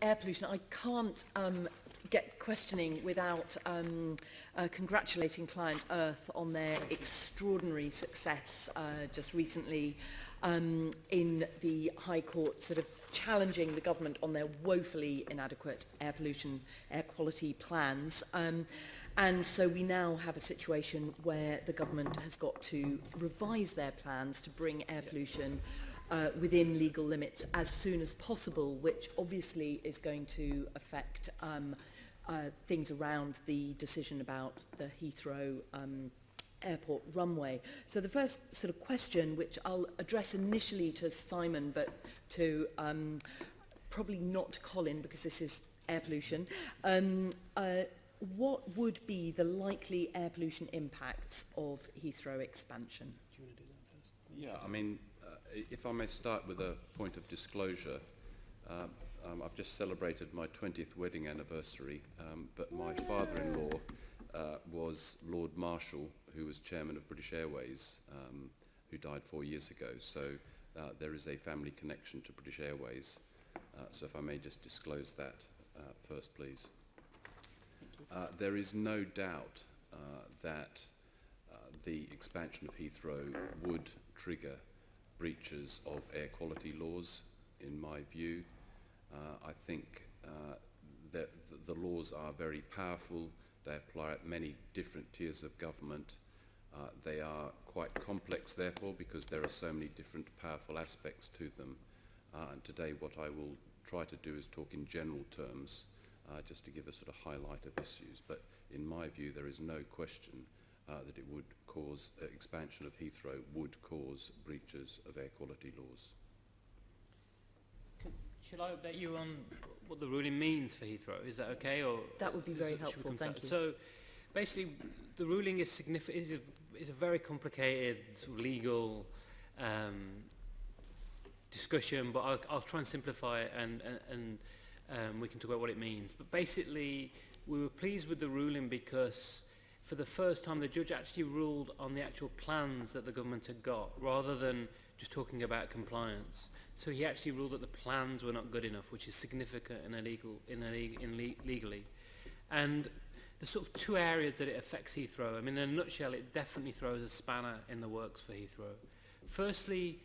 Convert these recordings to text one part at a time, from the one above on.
air pollution, I can't get questioning without congratulating ClientEarth on their extraordinary success just recently in the High Court, sort of challenging the government on their woefully inadequate air pollution, air quality plans. And so we now have a situation where the government has got to revise their plans to bring air pollution within legal limits as soon as possible, which obviously is going to affect things around the decision about the Heathrow airport runway. So the first sort of question, which I'll address initially to Simon, but to probably not to Colin, because this is air pollution, what would be the likely air pollution impacts of Heathrow expansion? Do you want to do that first? Yeah, I mean, if I may start with a point of disclosure, I've just celebrated my 20th wedding anniversary, but my father-in-law was Lord Marshall, who was chairman of British Airways, who died 4 years ago. So there is a family connection to British Airways. So if I may just disclose that first, please. There is no doubt that the expansion of Heathrow would trigger breaches of air quality laws, in my view. I think that the laws are very powerful. They apply at many different tiers of government. They are quite complex, therefore, because there are so many different powerful aspects to them. And today what I will try to do is talk in general terms, just to give a sort of highlight of issues. But in my view, there is no question that it would cause, expansion of Heathrow would cause breaches of air quality laws. Should I update you on what the ruling means for Heathrow? Is that okay? Or that would be very helpful, thank you. So basically, the ruling is significant. Is a very complicated sort of legal discussion, but I'll try and simplify it, and we can talk about what it means. But basically, we were pleased with the ruling because for the first time the judge actually ruled on the actual plans that the government had got, rather than just talking about compliance. So he actually ruled that the plans were not good enough, which is significant legally. And there's sort of two areas that it affects Heathrow. I mean, in a nutshell, it definitely throws a spanner in the works for Heathrow. Firstly,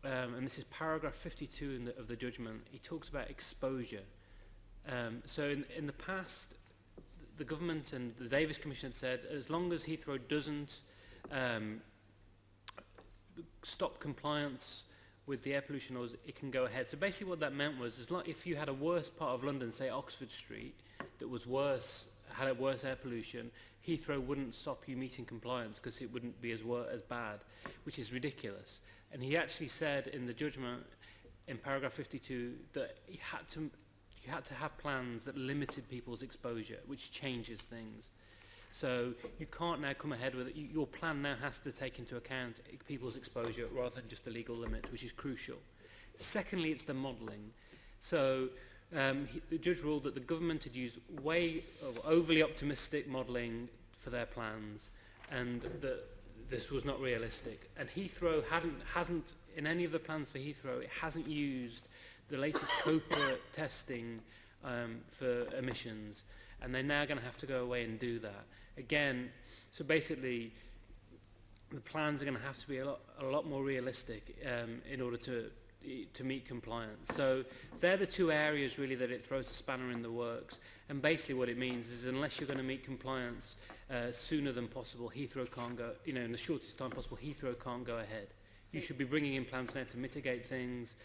and this is paragraph 52 of the judgment, he talks about exposure. So in the past, the government and the Davis Commission had said, as long as Heathrow doesn't stop compliance with the air pollution laws, it can go ahead. So basically what that meant was, if you had a worse part of London, say Oxford Street, that was worse, had a worse air pollution, Heathrow wouldn't stop you meeting compliance because it wouldn't be as bad, which is ridiculous. And he actually said in the judgment, in paragraph 52, that you had to have plans that limited people's exposure, which changes things. So you can't now come ahead with it. Your plan now has to take into account people's exposure rather than just the legal limit, which is crucial. Secondly, it's the modelling. So the judge ruled that the government had used overly optimistic modelling for their plans, and that this was not realistic. And Heathrow hasn't, in any of the plans for Heathrow, it hasn't used the latest COPA testing for emissions, and they're now going to have to go away and do that. Again, so basically, the plans are going to have to be a lot more realistic in order to meet compliance. So they're the two areas really that it throws a spanner in the works. And basically what it means is, unless you're going to meet compliance sooner than possible, Heathrow can't go, in the shortest time possible, Heathrow can't go ahead. You should be bringing in plans now to mitigate things,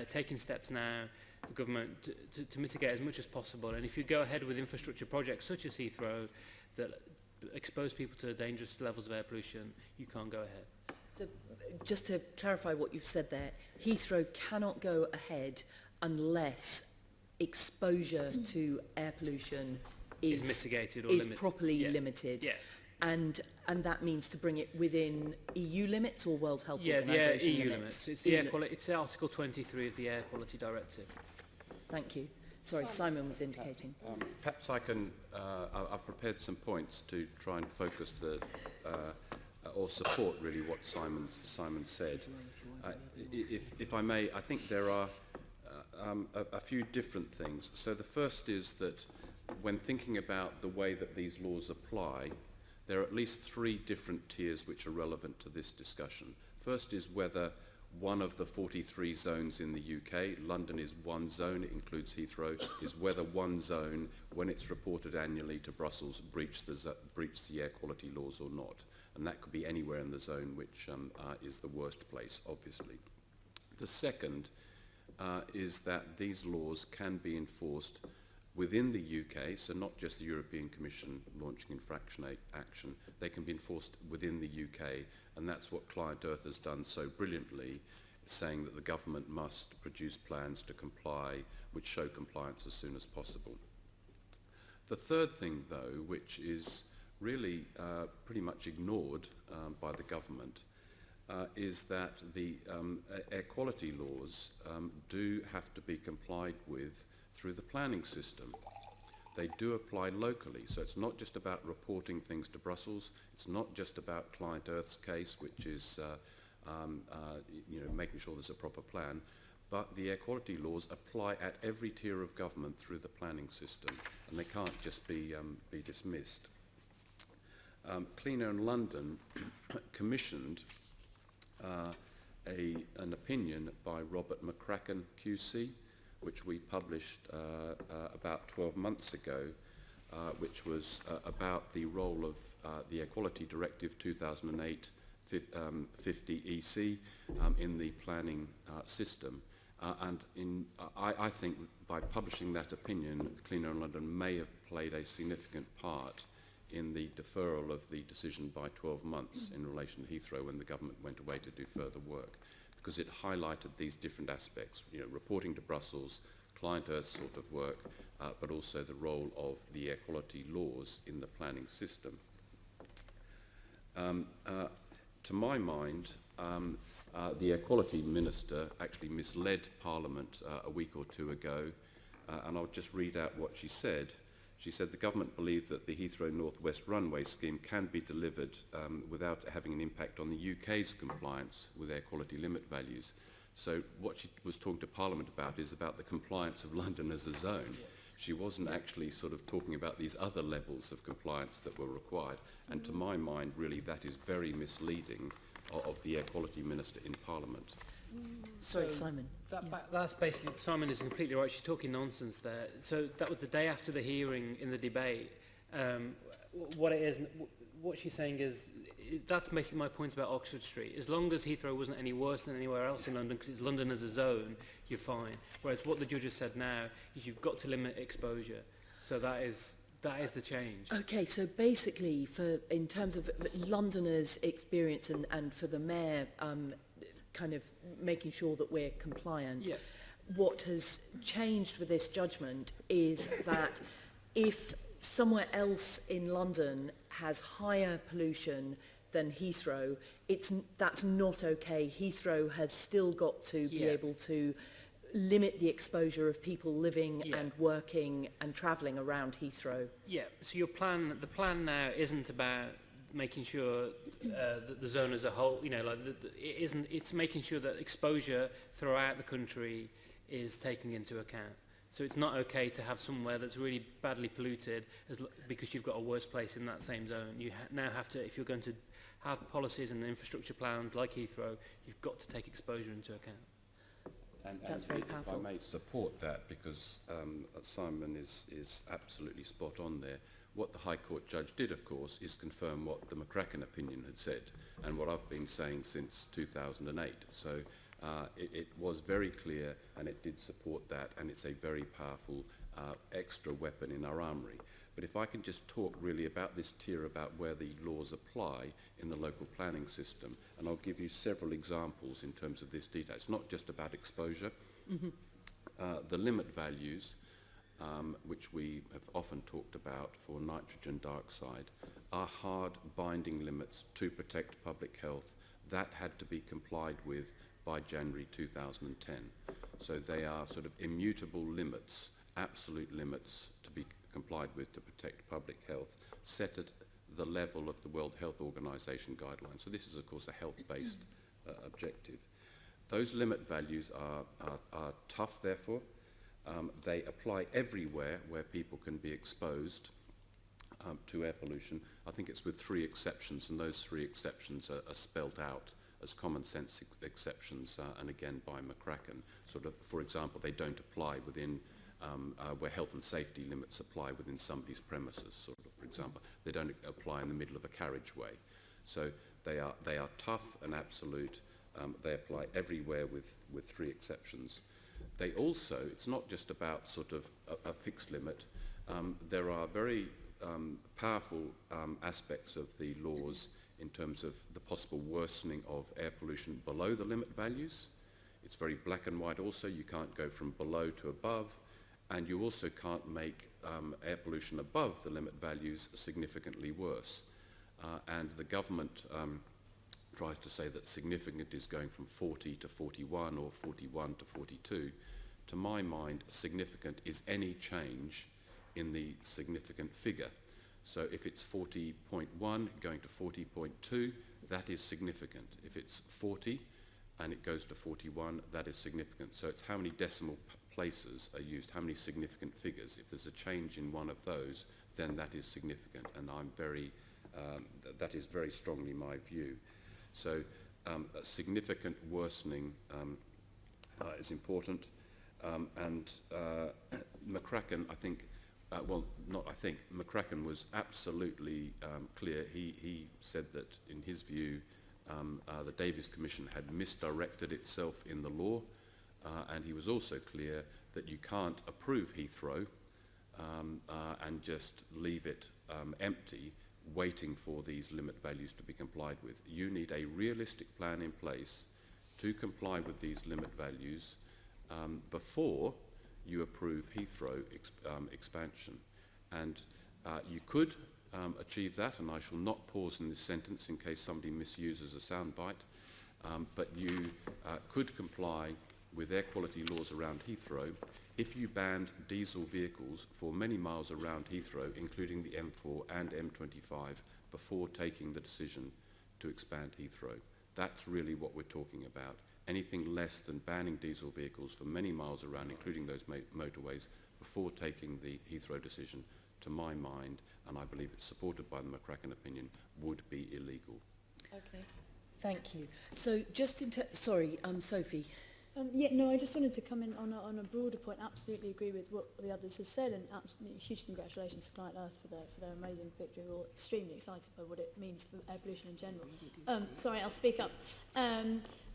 taking steps now, the government, to mitigate as much as possible. And if you go ahead with infrastructure projects such as Heathrow that expose people to dangerous levels of air pollution, you can't go ahead. So just to clarify what you've said there, Heathrow cannot go ahead unless exposure to air pollution is mitigated or limited. Properly limited. Yeah. And that means to bring it within EU limits or World Health Organization EU limits? It's the it's Article 23 of the Air Quality Directive. Thank you. Sorry, Simon was indicating. Perhaps I can, I've prepared some points to try and focus or support really what Simon said. If I may, I think there are, a few different things. So the first is that when thinking about the way that these laws apply, there are at least three different tiers which are relevant to this discussion. First is whether one of the 43 zones in the UK, London is one zone, it includes Heathrow, is whether one zone, when it's reported annually to Brussels, breached the air quality laws or not. And that could be anywhere in the zone, which is the worst place, obviously. The second is that these laws can be enforced within the UK, so not just the European Commission launching infraction action, they can be enforced within the UK, and that's what ClientEarth has done so brilliantly, saying that the government must produce plans to comply, which show compliance as soon as possible. The third thing, though, which is really pretty much ignored by the government, is that the air quality laws do have to be complied with through the planning system. They do apply locally, so it's not just about reporting things to Brussels, it's not just about ClientEarth's case, which is making sure there's a proper plan, but the air quality laws apply at every tier of government through the planning system, and they can't just be dismissed. Clean Air in London commissioned an opinion by Robert McCracken QC, which we published about 12 months ago, which was about the role of the Air Quality Directive 2008 50 EC in the planning system. I think by publishing that opinion, Clean Air in London may have played a significant part in the deferral of the decision by 12 months in relation to Heathrow when the government went away to do further work, because it highlighted these different aspects, reporting to Brussels, ClientEarth sort of work, but also the role of the air quality laws in the planning system. To my mind, the Air Quality Minister actually misled Parliament a week or two ago, and I'll just read out what she said. She said the government believed that the Heathrow Northwest Runway scheme can be delivered without having an impact on the UK's compliance with air quality limit values. So what she was talking to Parliament about is about the compliance of London as a zone. Yeah. She wasn't actually sort of talking about these other levels of compliance that were required. And to my mind, really, that is very misleading of the Air Quality Minister in Parliament. Sorry, Simon. That's basically, Simon is completely right. She's talking nonsense there. So that was the day after the hearing in the debate. What she's saying is, that's basically my point about Oxford Street. As long as Heathrow wasn't any worse than anywhere else in London, because it's London as a zone, you're fine. Whereas what the judge has said now is you've got to limit exposure. So that is the change. Okay, so basically, in terms of Londoners' experience and for the mayor kind of making sure that we're compliant, yeah. What has changed with this judgment is that if somewhere else in London has higher pollution than Heathrow, that's not okay. Heathrow has still got to be able to limit the exposure of people living and working and travelling around Heathrow. Yeah, so the plan now isn't about making sure that the zone as a whole, it's making sure that exposure throughout the country is taken into account. So it's not okay to have somewhere that's really badly polluted because you've got a worse place in that same zone. You now have to, if you're going to have policies and infrastructure plans like Heathrow, you've got to take exposure into account. That's very powerful. If I may support that, because Simon is absolutely spot on there. What the High Court judge did, of course, is confirm what the McCracken opinion had said and what I've been saying since 2008. So it was very clear, and it did support that, and it's a very powerful extra weapon in our armoury. But if I can just talk really about this tier, about where the laws apply in the local planning system, and I'll give you several examples in terms of this detail. It's not just about exposure. Mm-hmm. The limit values, which we have often talked about for nitrogen dioxide, are hard binding limits to protect public health. That had to be complied with by January 2010. So they are sort of immutable limits, absolute limits to be complied with to protect public health, set at the level of the World Health Organization guidelines. So this is, of course, a health-based objective. Those limit values are tough, therefore. They apply everywhere where people can be exposed to air pollution. I think it's with 3 exceptions, and those 3 exceptions are spelt out as common sense exceptions, and again by McCracken. Sort of, for example, they don't apply within where health and safety limits apply within somebody's premises. Sort of, for example, they don't apply in the middle of a carriageway. So they are tough and absolute. They apply everywhere with 3 exceptions. They also, it's not just about sort of a fixed limit. There are very powerful aspects of the laws in terms of the possible worsening of air pollution below the limit values. It's very black and white also. You can't go from below to above, and you also can't make air pollution above the limit values significantly worse. And the government tries to say that significant is going from 40 to 41 or 41 to 42. To my mind, significant is any change in the significant figure. So if it's 40.1 going to 40.2, that is significant. If it's 40 and it goes to 41, that is significant. So it's how many decimal places are used, how many significant figures. If there's a change in one of those, then that is significant, and that is very strongly my view. So a significant worsening is important, and McCracken, I think, McCracken was absolutely clear. He said that, in his view, the Davies Commission had misdirected itself in the law, and he was also clear that you can't approve Heathrow and just leave it empty, waiting for these limit values to be complied with. You need a realistic plan in place to comply with these limit values before you approve Heathrow expansion. And you could achieve that, and I shall not pause in this sentence in case somebody misuses a soundbite, but you could comply with air quality laws around Heathrow if you banned diesel vehicles for many miles around Heathrow, including the M4 and M25, before taking the decision to expand Heathrow. That's really what we're talking about. Anything less than banning diesel vehicles for many miles around, including those motorways, before taking the Heathrow decision, to my mind, and I believe it's supported by the McCracken opinion, would be illegal. Okay, thank you. So just sorry, Sophie. I just wanted to come in on a broader point. Absolutely agree with what the others have said, and absolutely huge congratulations to ClientEarth for their amazing victory. We're all extremely excited by what it means for air pollution in general. Sorry, I'll speak up.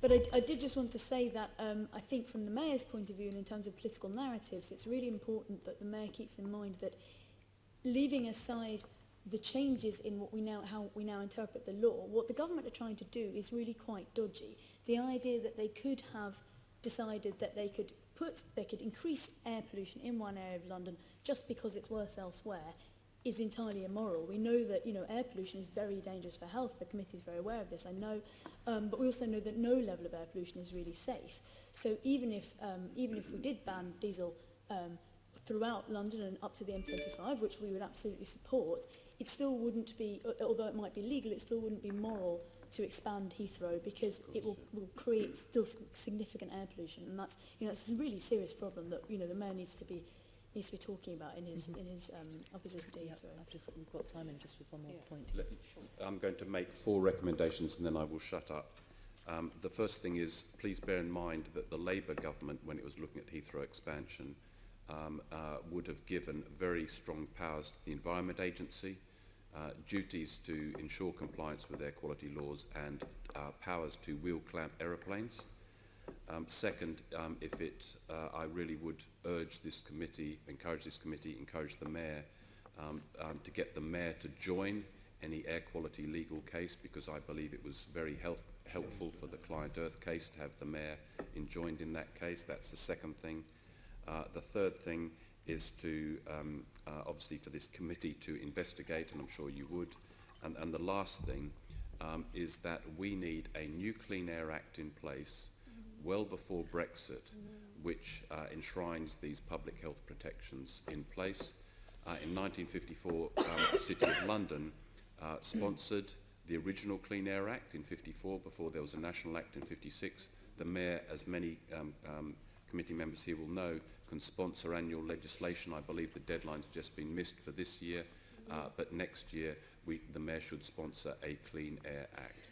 But I did just want to say that I think from the Mayor's point of view and in terms of political narratives, it's really important that the Mayor keeps in mind that leaving aside the changes in how we now interpret the law, what the government are trying to do is really quite dodgy. The idea that they could have decided that they could increase air pollution in one area of London just because it's worse elsewhere is entirely immoral. We know that air pollution is very dangerous for health. The committee is very aware of this, I know, but we also know that no level of air pollution is really safe. So even if we did ban diesel throughout London and up to the M25, which we would absolutely support, it still wouldn't be, although it might be legal, it still wouldn't be moral to expand Heathrow, because it will create still significant air pollution, and that's it's a really serious problem that the Mayor needs to be talking about in his opposition to Heathrow. We've got Simon just with one more point. I'm going to make 4 recommendations and then I will shut up. The first thing is, please bear in mind that the Labour government, when it was looking at Heathrow expansion, would have given very strong powers to the Environment Agency, duties to ensure compliance with air quality laws, and powers to wheel clamp aeroplanes. Second, I really would urge this committee, encourage the Mayor to get the Mayor to join any air quality legal case, because I believe it was very helpful for the ClientEarth case to have the Mayor joined in that case. That's the second thing. The third thing is to, obviously, for this committee to investigate, and I'm sure you would. And the last thing is that we need a new Clean Air Act in place well before Brexit, which enshrines these public health protections in place. In 1954, the City of London sponsored the original Clean Air Act in 54, before there was a national act in 56. The Mayor, as many committee members here will know, can sponsor annual legislation. I believe the deadline's just been missed for this year, but next year the Mayor should sponsor a Clean Air Act.